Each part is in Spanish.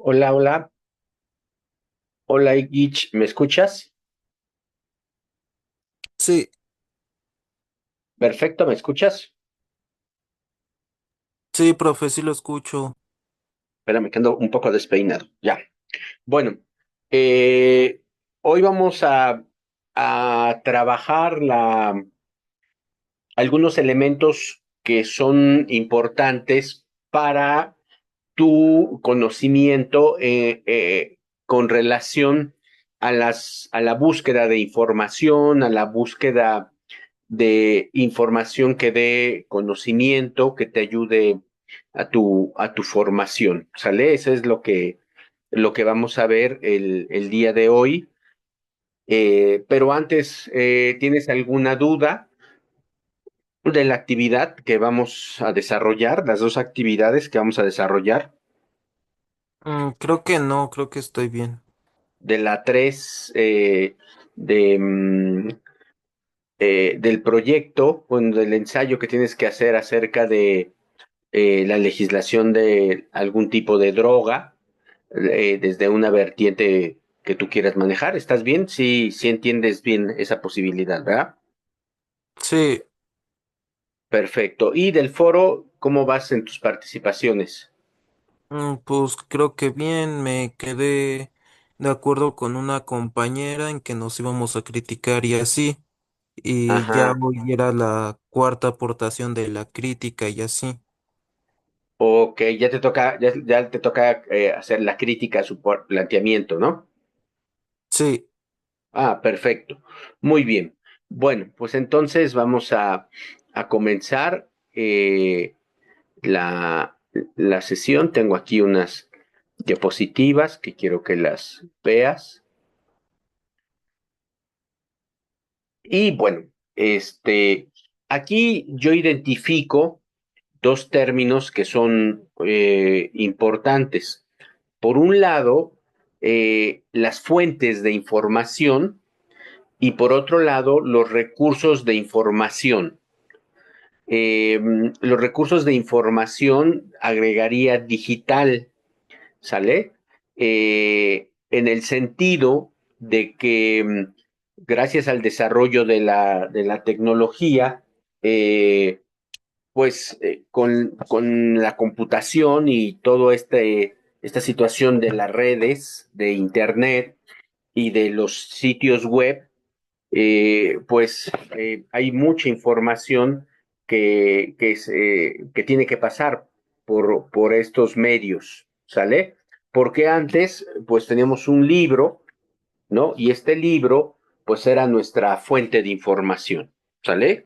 Hola, hola, hola, Igich, ¿me escuchas? Sí, Perfecto, ¿me escuchas? sí, profe, sí lo escucho. Espérame, que ando un poco despeinado. Ya. Bueno, eh, hoy vamos a trabajar algunos elementos que son importantes para tu conocimiento con relación a la búsqueda de información, a la búsqueda de información que dé conocimiento, que te ayude a tu formación, ¿sale? Eso es lo que vamos a ver el día de hoy. Pero antes, ¿tienes alguna duda de la actividad que vamos a desarrollar, las dos actividades que vamos a desarrollar? Creo que no, creo que estoy bien. De la 3 de, del proyecto, bueno, del ensayo que tienes que hacer acerca de la legislación de algún tipo de droga, desde una vertiente que tú quieras manejar. ¿Estás bien? Sí, sí entiendes bien esa posibilidad, ¿verdad? Sí, Perfecto. ¿Y del foro, cómo vas en tus participaciones? pues creo que bien, me quedé de acuerdo con una compañera en que nos íbamos a criticar y así, y ya Ajá. hoy era la cuarta aportación de la crítica y así. Ok, ya te toca hacer la crítica a su planteamiento, ¿no? Sí, Ah, perfecto. Muy bien. Bueno, pues entonces vamos a comenzar la, la sesión. Tengo aquí unas diapositivas que quiero que las veas. Y bueno, aquí yo identifico dos términos que son importantes. Por un lado, las fuentes de información y por otro lado, los recursos de información. Eh, los recursos de información agregaría digital, ¿sale? En el sentido de que gracias al desarrollo de de la tecnología, con la computación y todo esta situación de las redes, de Internet y de los sitios web, hay mucha información que tiene que pasar por estos medios, ¿sale? Porque antes, pues teníamos un libro, ¿no? Y este libro, pues era nuestra fuente de información, ¿sale?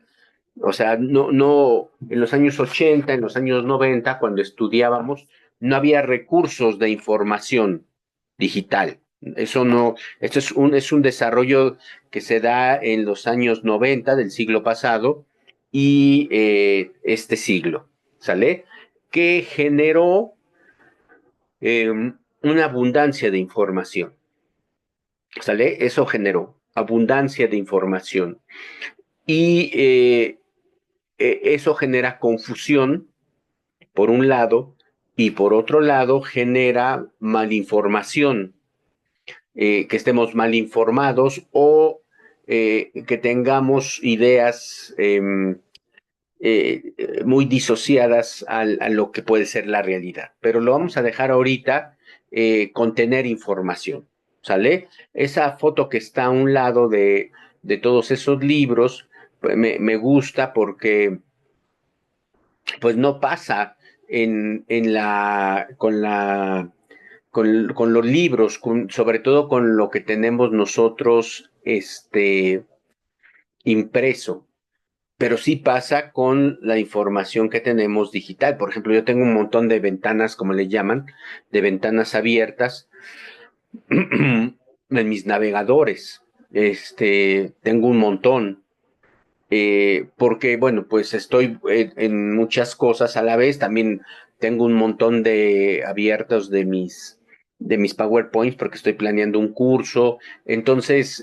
O sea, en los años 80, en los años 90, cuando estudiábamos, no había recursos de información digital. Eso no, esto es un desarrollo que se da en los años 90 del siglo pasado y este siglo, ¿sale? Que generó una abundancia de información, ¿sale? Eso generó abundancia de información y eso genera confusión por un lado, y por otro lado genera malinformación, que estemos mal informados o que tengamos ideas muy disociadas a lo que puede ser la realidad. Pero lo vamos a dejar ahorita contener información, ¿sale? Esa foto que está a un lado de todos esos libros, pues me gusta porque pues no pasa con los libros, sobre todo con lo que tenemos nosotros impreso, pero sí pasa con la información que tenemos digital. Por ejemplo, yo tengo un montón de ventanas, como le llaman, de ventanas abiertas en mis navegadores. Tengo un montón. Porque, bueno, pues estoy en muchas cosas a la vez. También tengo un montón de abiertos de mis PowerPoints porque estoy planeando un curso. Entonces,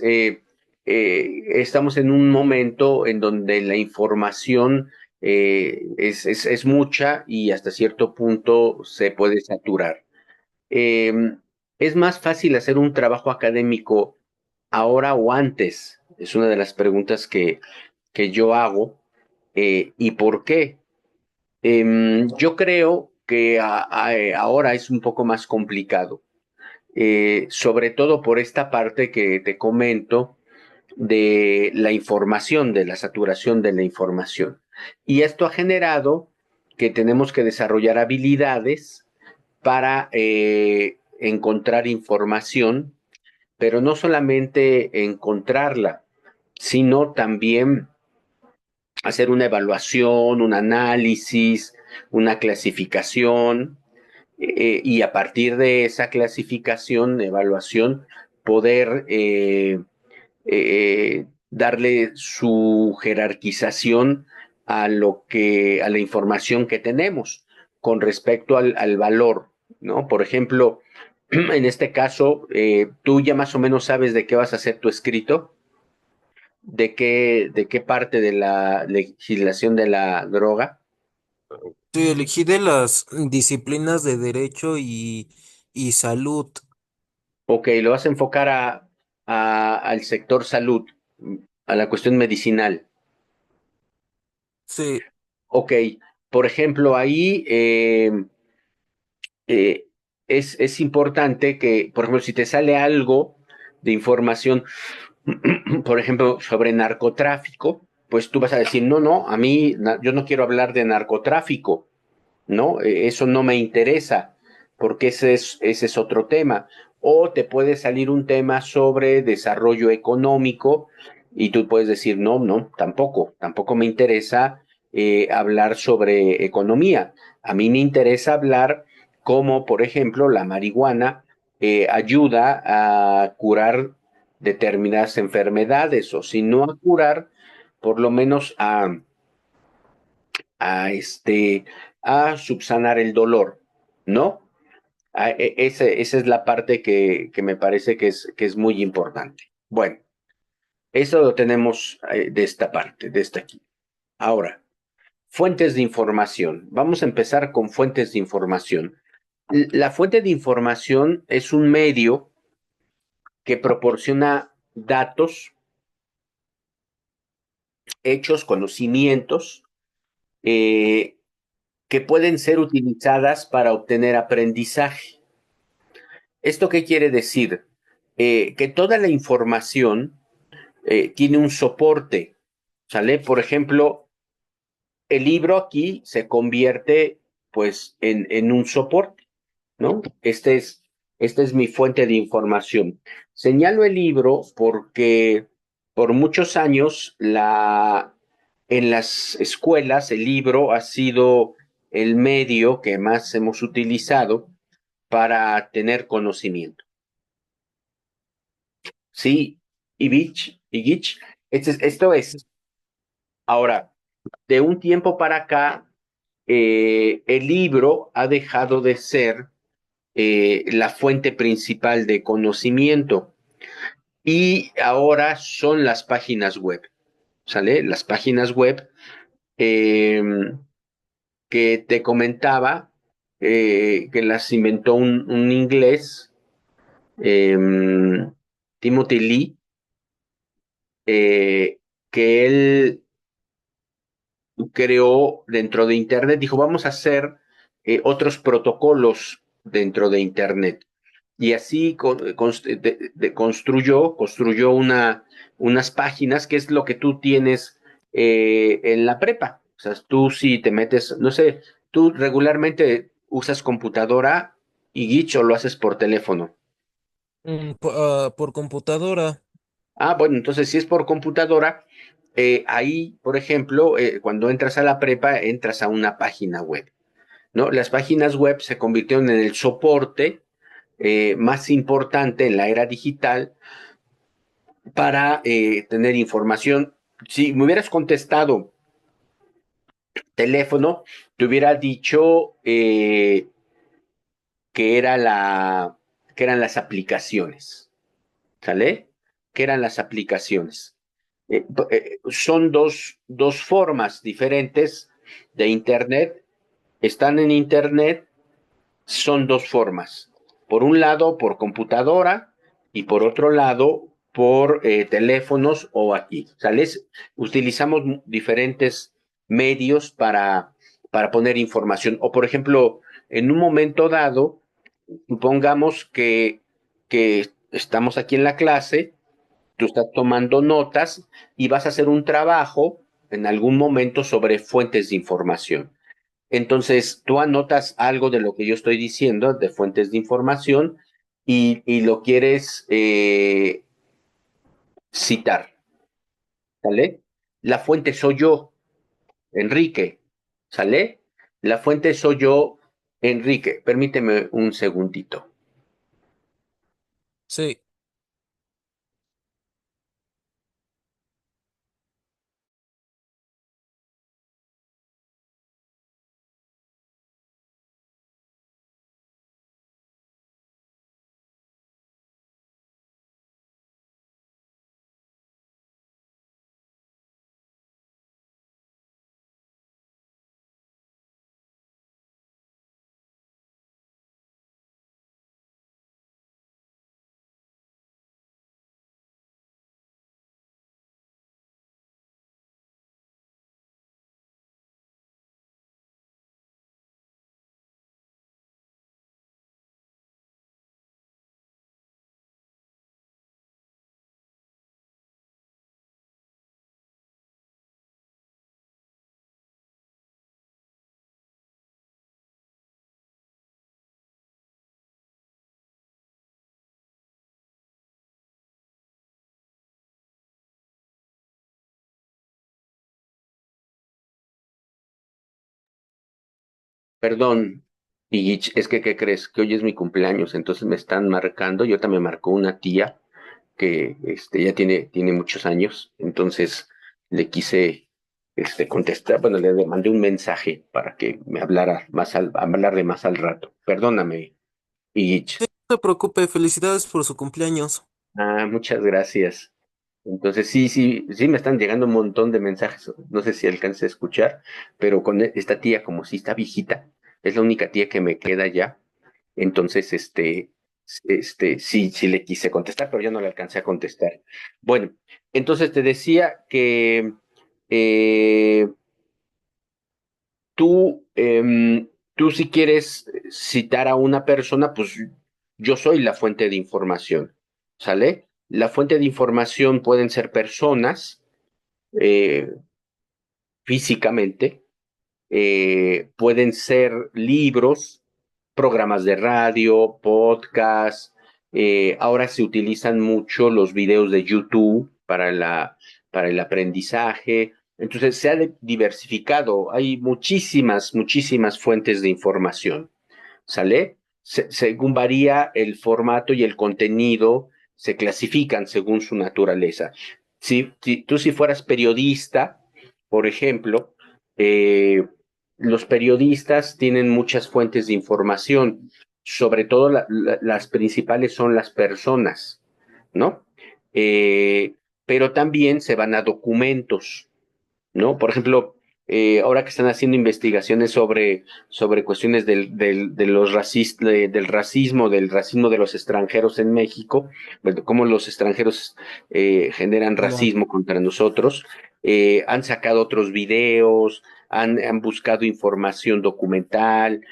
estamos en un momento en donde la información es mucha y hasta cierto punto se puede saturar. Eh, ¿Es más fácil hacer un trabajo académico ahora o antes? Es una de las preguntas que yo hago. ¿Y por qué? Yo creo que ahora es un poco más complicado, sobre todo por esta parte que te comento de la información, de la saturación de la información. Y esto ha generado que tenemos que desarrollar habilidades para encontrar información, pero no solamente encontrarla, sino también hacer una evaluación, un análisis, una clasificación, y a partir de esa clasificación, evaluación, poder darle su jerarquización a la información que tenemos con respecto al valor, ¿no? Por ejemplo, en este caso, tú ya más o menos sabes de qué vas a hacer tu escrito, de qué parte de la legislación de la droga. Sí, elegí de las disciplinas de derecho y salud. Ok, lo vas a enfocar al sector salud, a la cuestión medicinal. Sí, Ok, por ejemplo, ahí eh, es importante que, por ejemplo, si te sale algo de información, por ejemplo, sobre narcotráfico, pues tú vas a decir, no, no, a mí, yo no quiero hablar de narcotráfico, ¿no? Eso no me interesa, porque ese es otro tema. O te puede salir un tema sobre desarrollo económico y tú puedes decir, no, no, tampoco me interesa hablar sobre economía. A mí me interesa hablar cómo, por ejemplo, la marihuana ayuda a curar determinadas enfermedades, o si no a curar, por lo menos a, este, a subsanar el dolor, ¿no? Esa es la parte que me parece que es muy importante. Bueno, eso lo tenemos de esta parte, de esta aquí. Ahora, fuentes de información. Vamos a empezar con fuentes de información. La fuente de información es un medio que proporciona datos, hechos, conocimientos, eh, que pueden ser utilizadas para obtener aprendizaje. ¿Esto qué quiere decir? Que toda la información tiene un soporte, ¿sale? Por ejemplo, el libro aquí se convierte pues en un soporte, ¿no? Esta es mi fuente de información. Señalo el libro porque por muchos años en las escuelas el libro ha sido el medio que más hemos utilizado para tener conocimiento. Sí, y Gitch, esto es. Ahora, de un tiempo para acá, el libro ha dejado de ser la fuente principal de conocimiento y ahora son las páginas web, ¿sale? Las páginas web eh, que te comentaba, que las inventó un inglés, eh, Timothy Lee, que él creó dentro de Internet, dijo, vamos a hacer otros protocolos dentro de Internet. Y así construyó unas páginas, que es lo que tú tienes en la prepa. O sea, tú si te metes, no sé, tú regularmente usas computadora y Gitch o lo haces por teléfono. por computadora. Ah, bueno, entonces si es por computadora, ahí, por ejemplo, cuando entras a la prepa, entras a una página web, ¿no? Las páginas web se convirtieron en el soporte más importante en la era digital para tener información. Si me hubieras contestado teléfono, te hubiera dicho que era que eran las aplicaciones, ¿sale? Que eran las aplicaciones. Son dos formas diferentes de Internet. Están en Internet, son dos formas. Por un lado, por computadora y por otro lado, por teléfonos o aquí. ¿Sales? Utilizamos diferentes medios para poner información. O, por ejemplo, en un momento dado, supongamos que estamos aquí en la clase, tú estás tomando notas y vas a hacer un trabajo en algún momento sobre fuentes de información. Entonces, tú anotas algo de lo que yo estoy diciendo, de fuentes de información, y lo quieres citar, ¿sale? La fuente soy yo, Enrique, ¿sale? La fuente soy yo, Enrique. Permíteme un segundito. Sí, Perdón, y es que, ¿qué crees? Que hoy es mi cumpleaños, entonces me están marcando. Yo también me marcó una tía que ya tiene muchos años, entonces le quise contestar, bueno, le mandé un mensaje para que me hablara hablarle más al rato. Perdóname, Iguich. no se preocupe, felicidades por su cumpleaños. Ah, muchas gracias. Entonces, sí me están llegando un montón de mensajes. No sé si alcance a escuchar, pero con esta tía, como si está viejita, es la única tía que me queda ya. Entonces, sí le quise contestar, pero ya no le alcancé a contestar. Bueno, entonces te decía que eh, tú si quieres citar a una persona, pues yo soy la fuente de información, ¿sale? La fuente de información pueden ser personas eh, físicamente, pueden ser libros, programas de radio, podcast. Ahora se utilizan mucho los videos de YouTube para el aprendizaje. Entonces se ha diversificado. Hay muchísimas fuentes de información. ¿Sale? Según varía el formato y el contenido, se clasifican según su naturaleza. Si tú si fueras periodista, por ejemplo, eh, los periodistas tienen muchas fuentes de información, sobre todo las principales son las personas, ¿no? Eh, pero también se van a documentos, ¿no? Por ejemplo, ahora que están haciendo investigaciones sobre cuestiones del racismo de los extranjeros en México, bueno, cómo los extranjeros generan Hola. racismo contra nosotros, han sacado otros videos, han buscado información documental,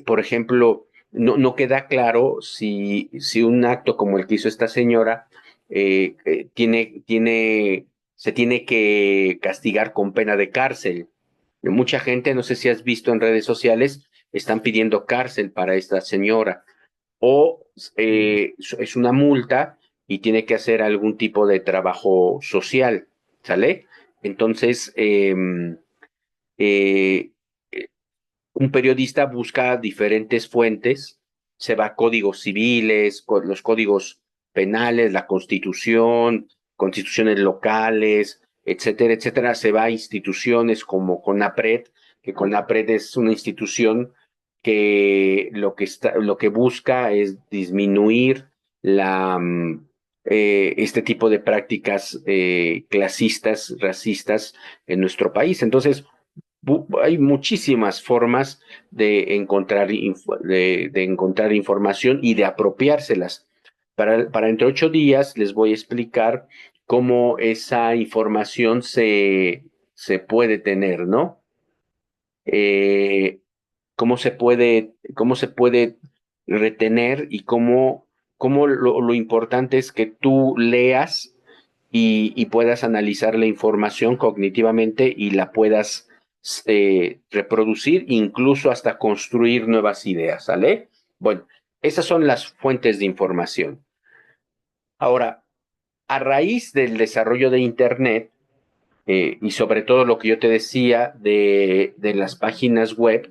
por ejemplo, no queda claro si un acto como el que hizo esta señora se tiene que castigar con pena de cárcel. Mucha gente, no sé si has visto en redes sociales, están pidiendo cárcel para esta señora o es una multa y tiene que hacer algún tipo de trabajo social, ¿sale? Entonces, eh, un periodista busca diferentes fuentes, se va a códigos civiles, los códigos penales, la constitución, constituciones locales, etcétera, etcétera. Se va a instituciones como CONAPRED, que CONAPRED es una institución que lo que busca es disminuir este tipo de prácticas clasistas, racistas en nuestro país. Entonces, Hay muchísimas formas de encontrar, de encontrar información y de apropiárselas. Para entre 8 días les voy a explicar cómo esa información se puede tener, ¿no? Eh, cómo se puede retener y cómo lo importante es que tú leas y puedas analizar la información cognitivamente y la puedas reproducir, incluso hasta construir nuevas ideas, ¿sale? Bueno, esas son las fuentes de información. Ahora, a raíz del desarrollo de Internet, y sobre todo lo que yo te decía de las páginas web,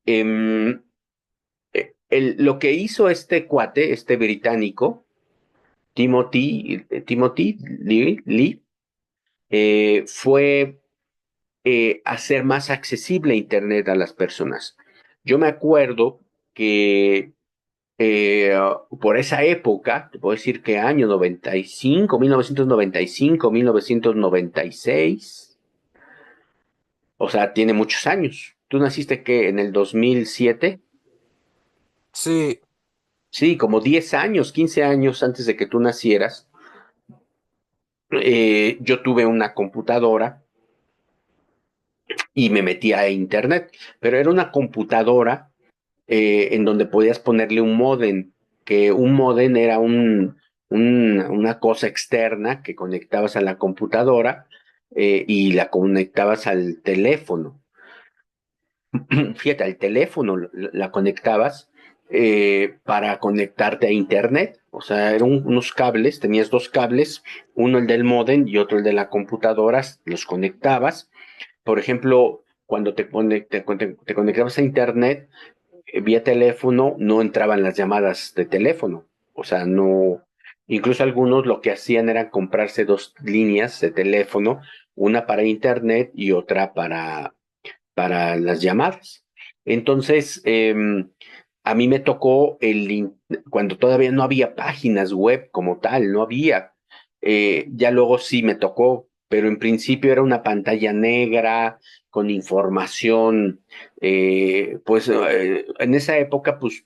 em, lo que hizo este cuate, este británico, Timothy Lee, fue hacer más accesible Internet a las personas. Yo me acuerdo que por esa época, te puedo decir que año 95, 1995, 1996, o sea, tiene muchos años. ¿Tú naciste que en el 2007? Sí, Sí, como 10 años, 15 años antes de que tú nacieras. Yo tuve una computadora y me metí a internet, pero era una computadora en donde podías ponerle un modem, que un modem era una cosa externa que conectabas a la computadora y la conectabas al teléfono. Fíjate, al teléfono la conectabas para conectarte a internet. O sea, eran unos cables, tenías dos cables, uno el del modem y otro el de la computadora, los conectabas. Por ejemplo, cuando te conectabas a internet, vía teléfono, no entraban las llamadas de teléfono. O sea, no. Incluso algunos lo que hacían era comprarse dos líneas de teléfono, una para internet y otra para las llamadas. Entonces, a mí me tocó cuando todavía no había páginas web como tal, no había. Ya luego sí me tocó, pero en principio era una pantalla negra con información, pues en esa época pues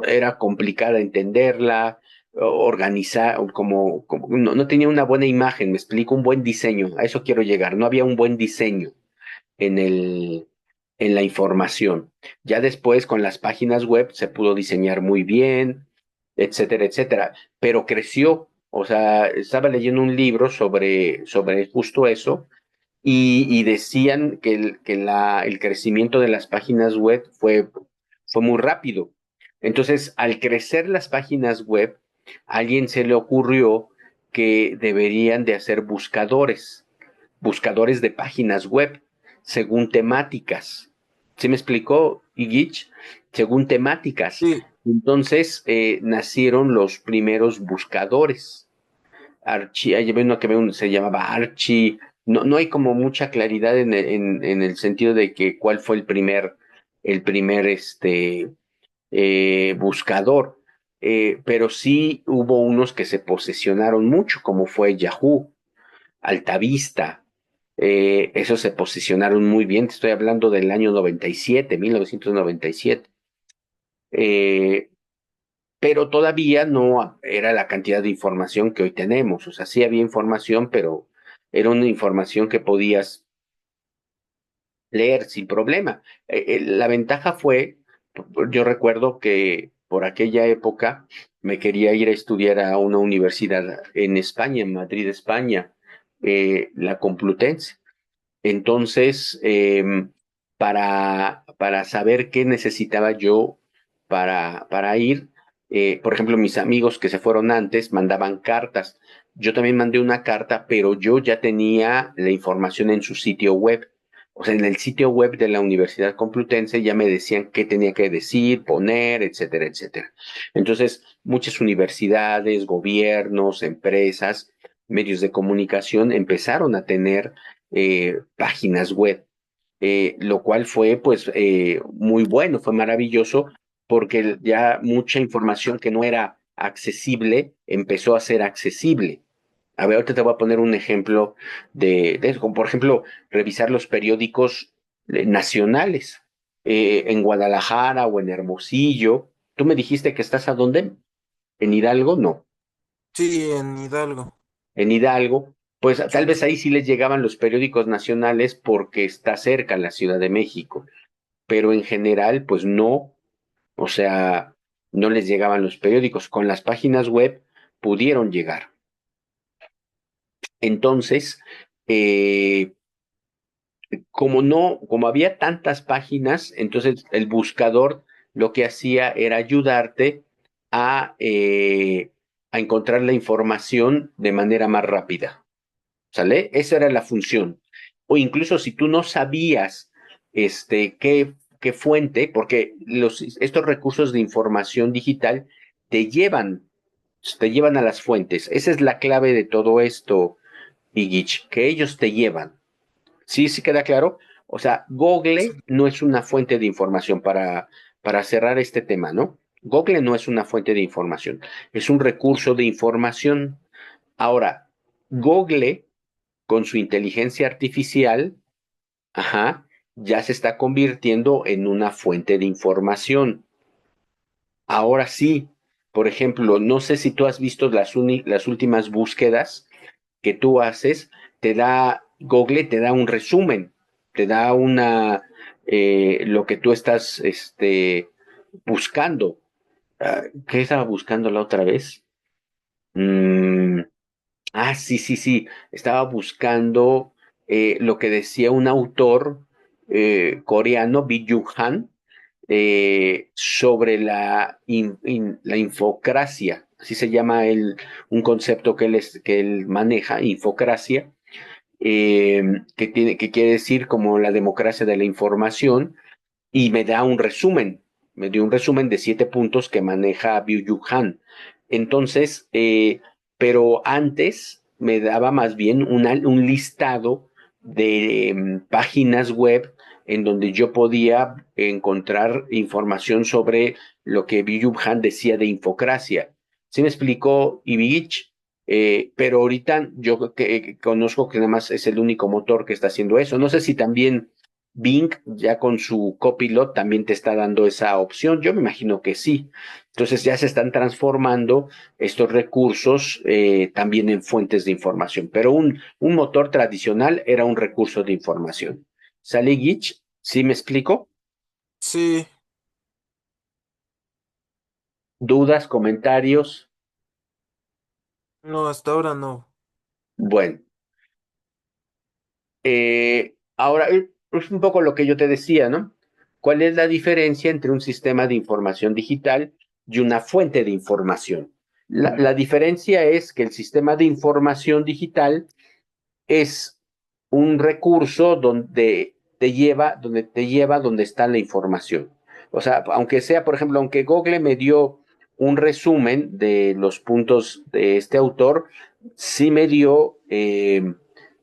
era complicada entenderla, organizar, no tenía una buena imagen, me explico, un buen diseño, a eso quiero llegar, no había un buen diseño en en la información. Ya después con las páginas web se pudo diseñar muy bien, etcétera, etcétera, pero creció. O sea, estaba leyendo un libro sobre justo eso y decían que el crecimiento de las páginas web fue muy rápido. Entonces, al crecer las páginas web, a alguien se le ocurrió que deberían de hacer buscadores de páginas web según temáticas. ¿Sí me explicó, Igich? Según temáticas. sí, Entonces nacieron los primeros buscadores. Hay uno se llamaba Archie. No, no hay como mucha claridad en el sentido de que cuál fue el primer buscador. Pero sí hubo unos que se posesionaron mucho, como fue Yahoo, Altavista. Esos se posicionaron muy bien. Te estoy hablando del año 97, 1997. Eh, pero todavía no era la cantidad de información que hoy tenemos. O sea, sí había información, pero era una información que podías leer sin problema. La ventaja fue, yo recuerdo que por aquella época me quería ir a estudiar a una universidad en España, en Madrid, España, la Complutense. Entonces, para saber qué necesitaba yo para ir, por ejemplo, mis amigos que se fueron antes mandaban cartas. Yo también mandé una carta, pero yo ya tenía la información en su sitio web. O sea, en el sitio web de la Universidad Complutense ya me decían qué tenía que decir, poner, etcétera, etcétera. Entonces, muchas universidades, gobiernos, empresas, medios de comunicación empezaron a tener páginas web, lo cual fue pues muy bueno, fue maravilloso porque ya mucha información que no era accesible empezó a ser accesible. A ver, ahorita te voy a poner un ejemplo de eso, como por ejemplo, revisar los periódicos nacionales en Guadalajara o en Hermosillo. ¿Tú me dijiste que estás a dónde? ¿En Hidalgo? No. Sí, en Hidalgo. En Hidalgo, pues tal vez ahí sí les llegaban los periódicos nacionales porque está cerca la Ciudad de México, pero en general, pues no, o sea, no les llegaban los periódicos. Con las páginas web pudieron llegar. Entonces, eh, como no, como había tantas páginas, entonces el buscador lo que hacía era ayudarte a encontrar la información de manera más rápida. ¿Sale? Esa era la función. O incluso si tú no sabías qué fuente, porque estos recursos de información digital te llevan, te llevan a las fuentes. Esa es la clave de todo esto, Igich, que ellos te llevan. ¿Sí, sí queda claro? O sea, Sí. Google no es una fuente de información para cerrar este tema, ¿no? Google no es una fuente de información, es un recurso de información. Ahora, Google con su inteligencia artificial, ajá, ya se está convirtiendo en una fuente de información. Ahora sí, por ejemplo, no sé si tú has visto las últimas búsquedas que tú haces, Google te da un resumen, te da lo que tú estás, buscando. ¿Qué estaba buscando la otra vez? Mm, sí, sí, sí. Estaba buscando lo que decía un autor coreano, Byung Han, sobre la infocracia. Así se llama un concepto que él maneja, infocracia, que quiere decir como la democracia de la información, y me dio un resumen de 7 puntos que maneja Byung Han. Entonces, pero antes me daba más bien un listado de páginas web en donde yo podía encontrar información sobre lo que Byung Han decía de infocracia. ¿Sí me explicó Ibich? Pero ahorita yo que conozco que nada más es el único motor que está haciendo eso. No sé si también Bing ya con su copilot también te está dando esa opción. Yo me imagino que sí. Entonces ya se están transformando estos recursos también en fuentes de información. Pero un motor tradicional era un recurso de información. ¿Sale, Gitch? ¿Sí me explico? Sí, ¿Dudas, comentarios? no, hasta ahora no. Bueno, ahora es un poco lo que yo te decía, ¿no? ¿Cuál es la diferencia entre un sistema de información digital y una fuente de información? La diferencia es que el sistema de información digital es un recurso donde te lleva donde está la información. O sea, aunque sea, por ejemplo, aunque Google me dio un resumen de los puntos de este autor, sí me dio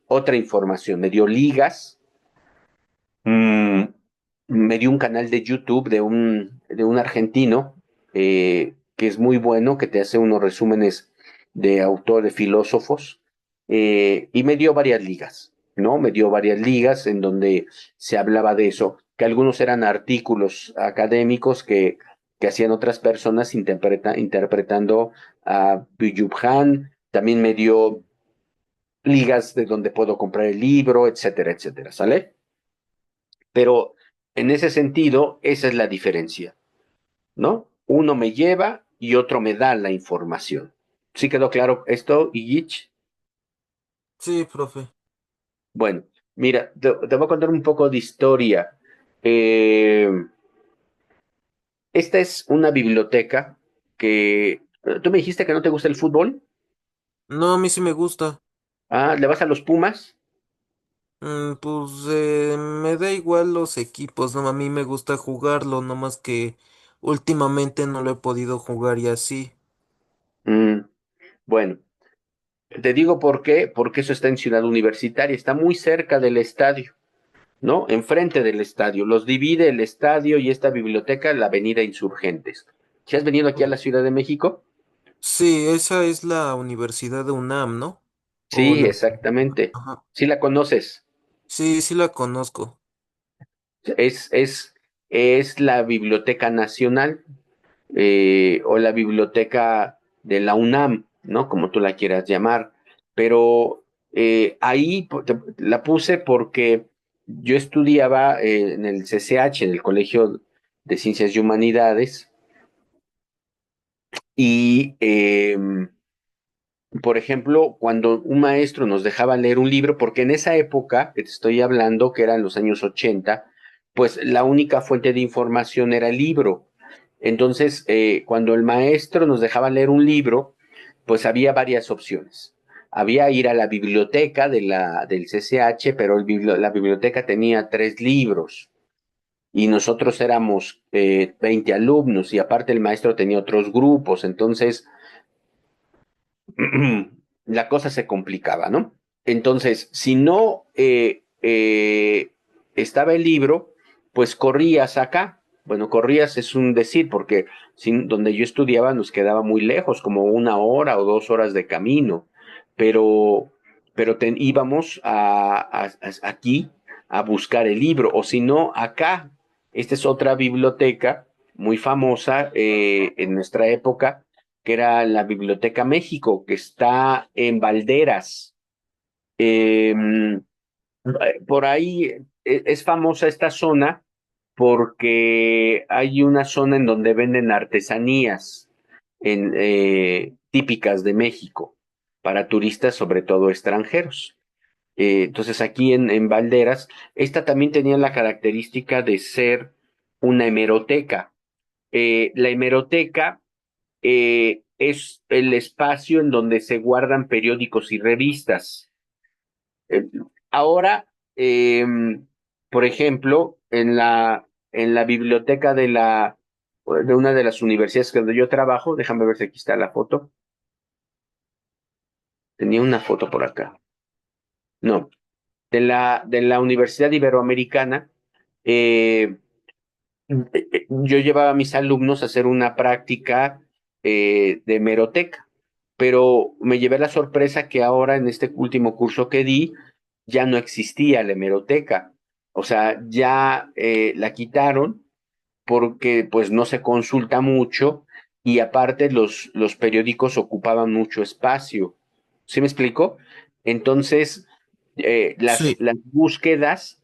otra información, me dio ligas, mm, me dio un canal de YouTube de un argentino que es muy bueno, que te hace unos resúmenes de autores, de filósofos, y me dio varias ligas, ¿no? Me dio varias ligas en donde se hablaba de eso, que algunos eran artículos académicos que hacían otras personas interpretando a Byung Han, también me dio ligas de donde puedo comprar el libro, etcétera, etcétera, ¿sale? Pero en ese sentido, esa es la diferencia, ¿no? Uno me lleva y otro me da la información. ¿Sí quedó claro esto, Illich? Sí, profe. Bueno, mira, te voy a contar un poco de historia. Eh, Esta es una biblioteca que... ¿Tú me dijiste que no te gusta el fútbol? No, a mí sí me gusta. ¿Le vas a los Pumas? Pues me da igual los equipos, no, a mí me gusta jugarlo, nomás que últimamente no lo he podido jugar y así. Mm, bueno, te digo por qué, porque eso está en Ciudad Universitaria, está muy cerca del estadio. ¿No? Enfrente del estadio. Los divide el estadio y esta biblioteca, la Avenida Insurgentes. ¿Si has venido aquí a la Ciudad de México? Sí, esa es la Universidad de UNAM, ¿no? O Sí, exactamente. Ajá. Sí la conoces. Sí, sí la conozco. Es, es, es la Biblioteca Nacional, o la biblioteca de la UNAM, ¿no? Como tú la quieras llamar. Pero ahí la puse porque yo estudiaba en el CCH, en el Colegio de Ciencias y Humanidades, y por ejemplo, cuando un maestro nos dejaba leer un libro, porque en esa época, que te estoy hablando, que eran los años 80, pues la única fuente de información era el libro. Entonces, cuando el maestro nos dejaba leer un libro, pues había varias opciones. Había ir a la biblioteca del CCH, pero la biblioteca tenía 3 libros y nosotros éramos 20 alumnos y aparte el maestro tenía otros grupos, entonces la cosa se complicaba, ¿no? Entonces, si no estaba el libro, pues corrías acá. Bueno, corrías es un decir, porque donde yo estudiaba nos quedaba muy lejos, como 1 hora o 2 horas de camino, pero, pero íbamos aquí a buscar el libro, o si no, acá. Esta es otra biblioteca muy famosa en nuestra época, que era la Biblioteca México, que está en Valderas. Eh, por ahí es famosa esta zona porque hay una zona en donde venden artesanías típicas de México para turistas, sobre todo extranjeros. Entonces aquí en Valderas, esta también tenía la característica de ser una hemeroteca. La hemeroteca es el espacio en donde se guardan periódicos y revistas. Eh, ahora, eh, por ejemplo, en la biblioteca de una de las universidades donde yo trabajo, déjame ver si aquí está la foto. Tenía una foto por acá. No, de la Universidad Iberoamericana, eh, yo llevaba a mis alumnos a hacer una práctica de hemeroteca, pero me llevé la sorpresa que ahora en este último curso que di ya no existía la hemeroteca. O sea, ya la quitaron porque pues no se consulta mucho y aparte los periódicos ocupaban mucho espacio. ¿Sí me explico? Entonces, las, Sí, las búsquedas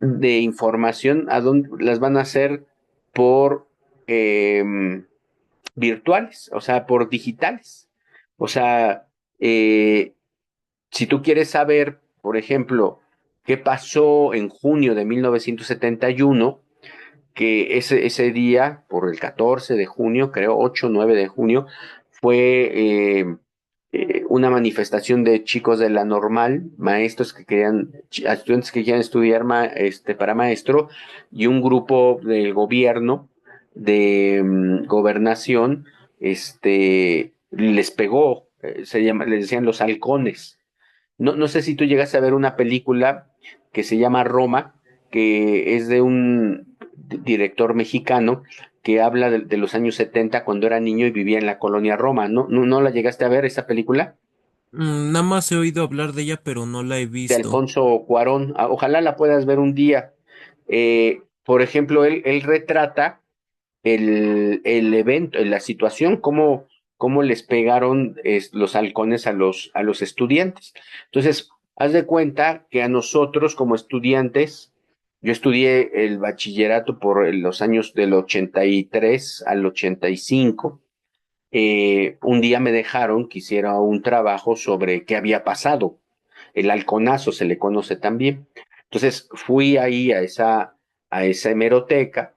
de información a dónde las van a hacer por virtuales, o sea, por digitales. O sea, si tú quieres saber, por ejemplo, qué pasó en junio de 1971, que ese día, por el 14 de junio, creo, 8 o 9 de junio, fue una manifestación de chicos de la normal, maestros que querían, estudiantes que querían estudiar para maestro, y un grupo del gobierno, de gobernación, les pegó, les decían los halcones. No sé si tú llegas a ver una película que se llama Roma, que es de un director mexicano que habla de los años 70 cuando era niño y vivía en la colonia Roma. ¿No la llegaste a ver esa película? nada más he oído hablar de ella, pero no la he De visto. Alfonso Cuarón. Ojalá la puedas ver un día. Por ejemplo, él retrata el evento, la situación, cómo les pegaron los halcones a los estudiantes. Entonces, haz de cuenta que a nosotros como estudiantes, yo estudié el bachillerato por los años del 83 al 85. Un día me dejaron que hiciera un trabajo sobre qué había pasado. El halconazo se le conoce también. Entonces fui ahí a esa hemeroteca,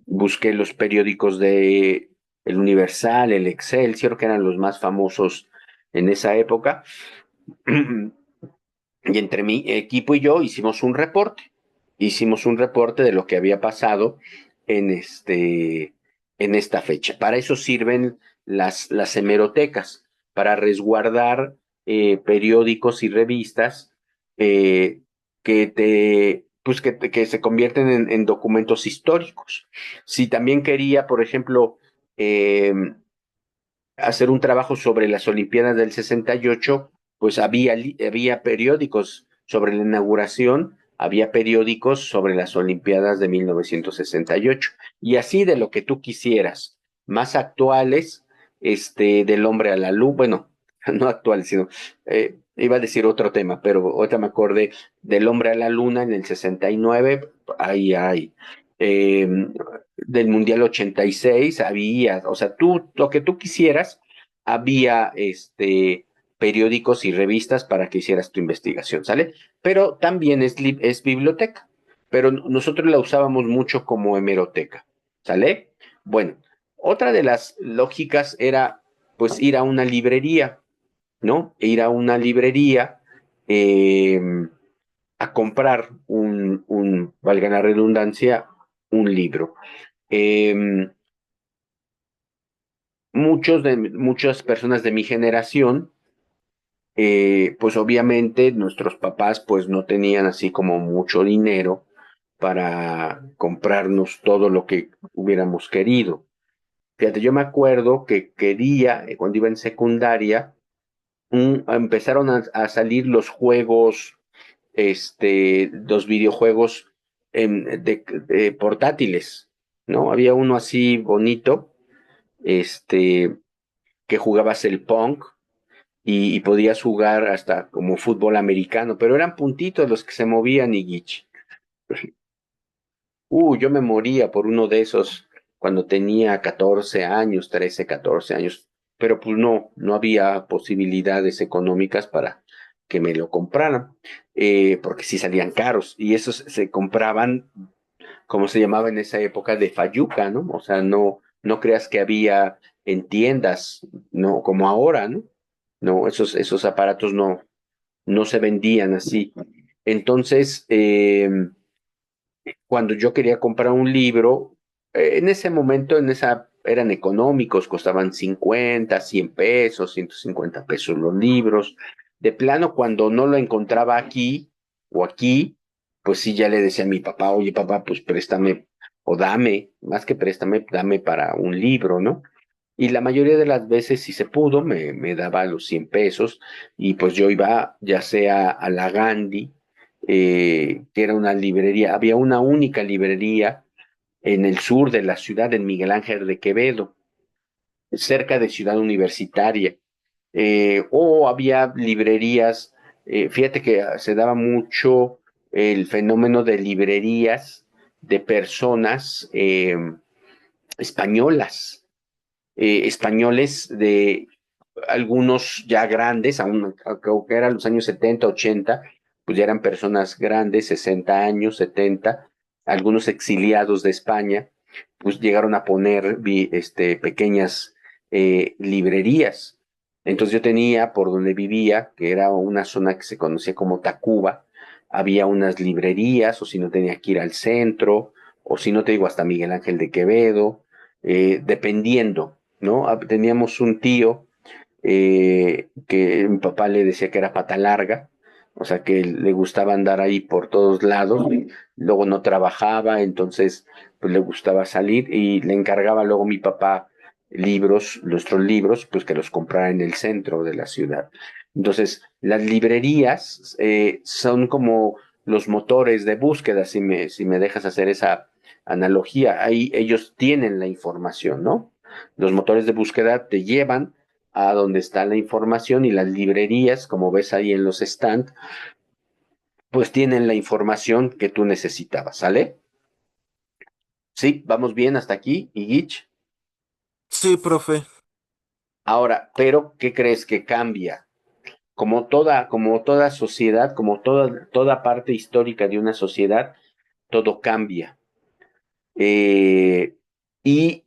busqué los periódicos de El Universal, el Excelsior, que eran los más famosos en esa época, y entre mi equipo y yo hicimos un reporte de lo que había pasado en esta fecha. Para eso sirven las hemerotecas, para resguardar periódicos y revistas eh, que se convierten en documentos históricos. Si también quería, por ejemplo, hacer un trabajo sobre las Olimpiadas del 68, pues había periódicos sobre la inauguración, había periódicos sobre las Olimpiadas de 1968, y así de lo que tú quisieras, más actuales, del hombre a la luna, bueno, no actuales, sino, iba a decir otro tema, pero ahorita me acordé del hombre a la luna en el 69, ahí hay. Eh, del Mundial 86 había, o sea, tú, lo que tú quisieras, había periódicos y revistas para que hicieras tu investigación, ¿sale? Pero también es biblioteca, pero nosotros la usábamos mucho como hemeroteca, ¿sale? Bueno, otra de las lógicas era pues ir a una librería, ¿no? Ir a una librería eh, a comprar valga la redundancia, un libro. Eh, muchas personas de mi generación, pues obviamente nuestros papás pues no tenían así como mucho dinero para comprarnos todo lo que hubiéramos querido. Fíjate, yo me acuerdo que quería, cuando iba en secundaria, empezaron a salir los juegos, los videojuegos de portátiles, ¿no? Había uno así bonito, este, que jugabas el Pong y podías jugar hasta como fútbol americano, pero eran puntitos los que se movían y Gich. Yo me moría por uno de esos cuando tenía 14 años, 13, 14 años, pero pues no había posibilidades económicas para que me lo compraran, porque sí salían caros y esos se compraban, como se llamaba en esa época, de Fayuca, ¿no? O sea, no creas que había en tiendas, no, como ahora, ¿no? No, esos aparatos no se vendían así. Entonces, cuando yo quería comprar un libro, en ese momento, eran económicos, costaban 50, 100 pesos, 150 pesos los libros. De plano, cuando no lo encontraba aquí o aquí, pues sí, ya le decía a mi papá, oye papá, pues préstame o dame, más que préstame, dame para un libro, ¿no? Y la mayoría de las veces, si se pudo, me daba los 100 pesos y pues yo iba ya sea a la Gandhi, que era una librería, había una única librería en el sur de la ciudad, en Miguel Ángel de Quevedo, cerca de Ciudad Universitaria. O había librerías, fíjate que se daba mucho el fenómeno de librerías de personas españolas, españoles de algunos ya grandes, aún creo que eran los años 70 80 pues ya eran personas grandes, 60 años, 70 algunos exiliados de España, pues llegaron a poner pequeñas librerías. Entonces yo tenía por donde vivía, que era una zona que se conocía como Tacuba, había unas librerías, o si no tenía que ir al centro, o si no te digo hasta Miguel Ángel de Quevedo, dependiendo, ¿no? Teníamos un tío que mi papá le decía que era pata larga, o sea que le gustaba andar ahí por todos lados, y luego no trabajaba, entonces pues le gustaba salir y le encargaba luego mi papá nuestros libros, pues que los comprara en el centro de la ciudad. Entonces, las librerías son como los motores de búsqueda, si me dejas hacer esa analogía, ahí ellos tienen la información, ¿no? Los motores de búsqueda te llevan a donde está la información y las librerías, como ves ahí en los stands, pues tienen la información que tú necesitabas, ¿sale? Sí, vamos bien hasta aquí, y Gitch. Sí, profe. Ahora, pero ¿qué crees que cambia? Como toda sociedad, como toda parte histórica de una sociedad, todo cambia. Y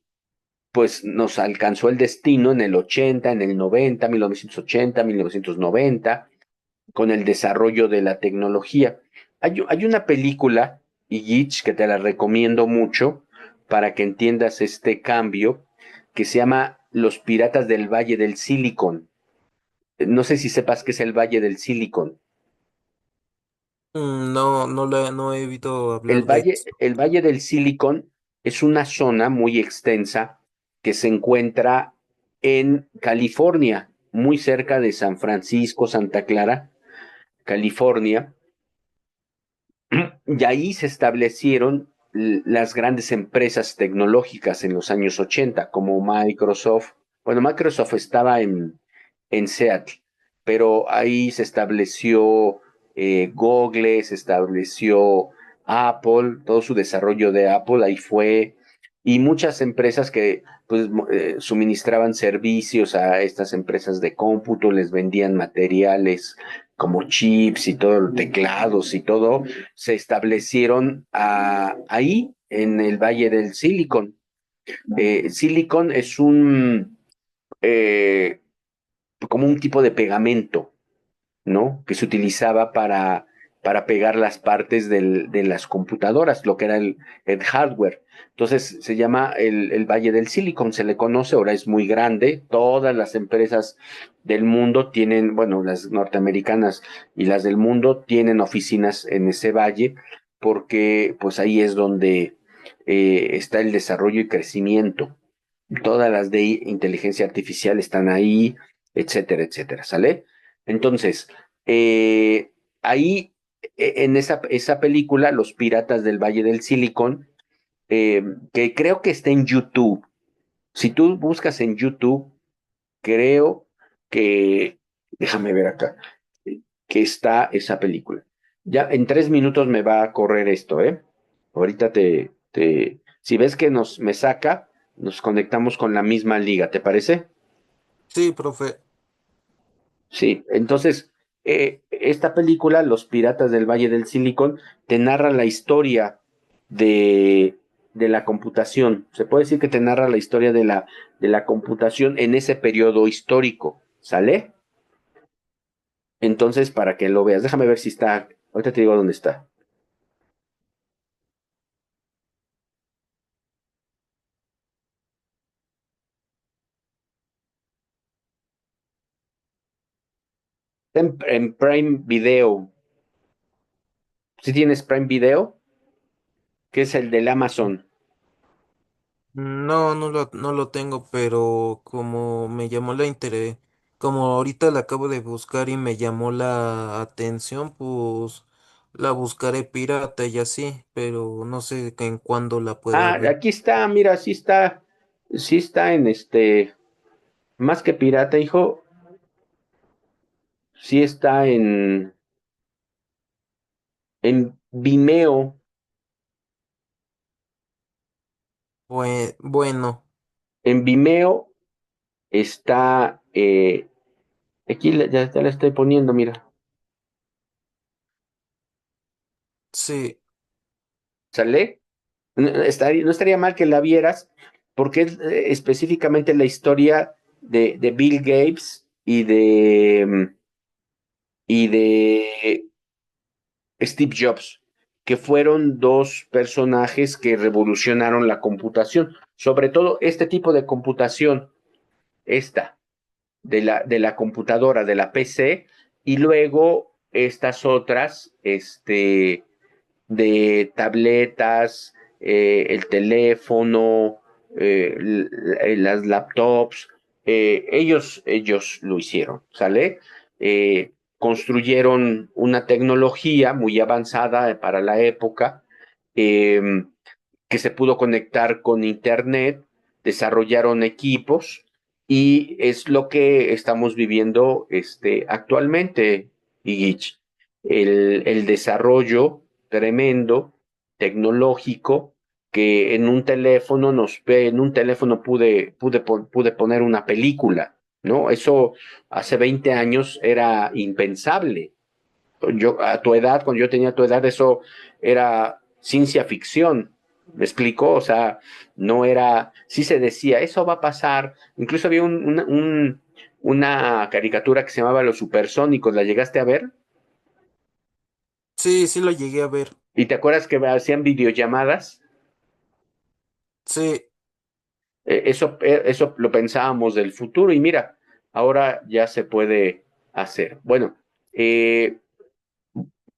pues nos alcanzó el destino en el 80, en el 90, 1980, 1990 con el desarrollo de la tecnología. Hay una película, Igich, que te la recomiendo mucho para que entiendas este cambio, que se llama Los Piratas del Valle del Silicon. No sé si sepas qué es el Valle del Silicon. No, no he oído El hablar de Valle, eso. el Valle del Silicon es una zona muy extensa que se encuentra en California. muy cerca de San Francisco, Santa Clara, California, y ahí se establecieron las grandes empresas tecnológicas en los años 80, como Microsoft. Bueno, Microsoft estaba en Seattle, pero ahí se estableció Google, se estableció Apple, todo su desarrollo de Apple ahí fue, y muchas empresas que pues, suministraban servicios a estas empresas de cómputo, les vendían materiales como chips y todo, teclados y todo, se establecieron ahí en el Valle del Silicon. Silicon es eh, como un tipo de pegamento, ¿no? Que se utilizaba para pegar las partes de las computadoras, lo que era el hardware. Entonces se llama el Valle del Silicon, se le conoce, ahora es muy grande, todas las empresas del mundo tienen, bueno, las norteamericanas y las del mundo tienen oficinas en ese valle, porque pues ahí es donde está el desarrollo y crecimiento. Todas las de inteligencia artificial están ahí, etcétera, etcétera, ¿sale? Entonces, ahí en esa película, Los Piratas del Valle del Silicon, que creo que está en YouTube. Si tú buscas en YouTube, creo que, déjame ver acá, que está esa película. Ya en 3 minutos me va a correr esto, ¿eh? Ahorita si ves que me saca, nos conectamos con la misma liga, ¿te parece? Sí, profe. Sí, entonces, esta película, Los Piratas del Valle del Silicon, te narra la historia de la computación. Se puede decir que te narra la historia de la computación en ese periodo histórico, ¿sale? Entonces, para que lo veas, déjame ver si está, ahorita te digo dónde está. Está en Prime Video. Si tienes Prime Video, que es el del Amazon. No, no lo tengo, pero como me llamó la interés, como ahorita la acabo de buscar y me llamó la atención, pues la buscaré pirata y así, pero no sé en cuándo la pueda Ah, ver. aquí está, mira, sí está en más que pirata, hijo, sí está en Vimeo. Bueno, En Vimeo está, aquí ya la estoy poniendo, mira, sí, ¿sale? No estaría mal que la vieras, porque es específicamente la historia de Bill Gates y de Steve Jobs, que fueron dos personajes que revolucionaron la computación, sobre todo este tipo de computación, esta, de la computadora, de la PC, y luego estas otras, de tabletas, el teléfono, las laptops, ellos lo hicieron, ¿sale? Construyeron una tecnología muy avanzada para la época, eh, que se pudo conectar con Internet, desarrollaron equipos y es lo que estamos viviendo actualmente, Iguich. El desarrollo tremendo, tecnológico, que en un teléfono pude poner una película, ¿no? Eso hace 20 años era impensable. A tu edad, cuando yo tenía tu edad, eso era ciencia ficción. ¿Me explico? O sea, no era, sí se decía, eso va a pasar. Incluso había una caricatura que se llamaba Los Supersónicos, ¿la llegaste a ver? sí, sí lo llegué a ver. ¿Y te acuerdas que hacían videollamadas? Sí, Eso lo pensábamos del futuro y mira, ahora ya se puede hacer. Bueno,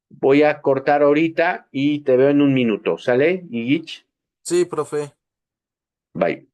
voy a cortar ahorita y te veo en un minuto, ¿sale, Iguich? sí, profe. Bye.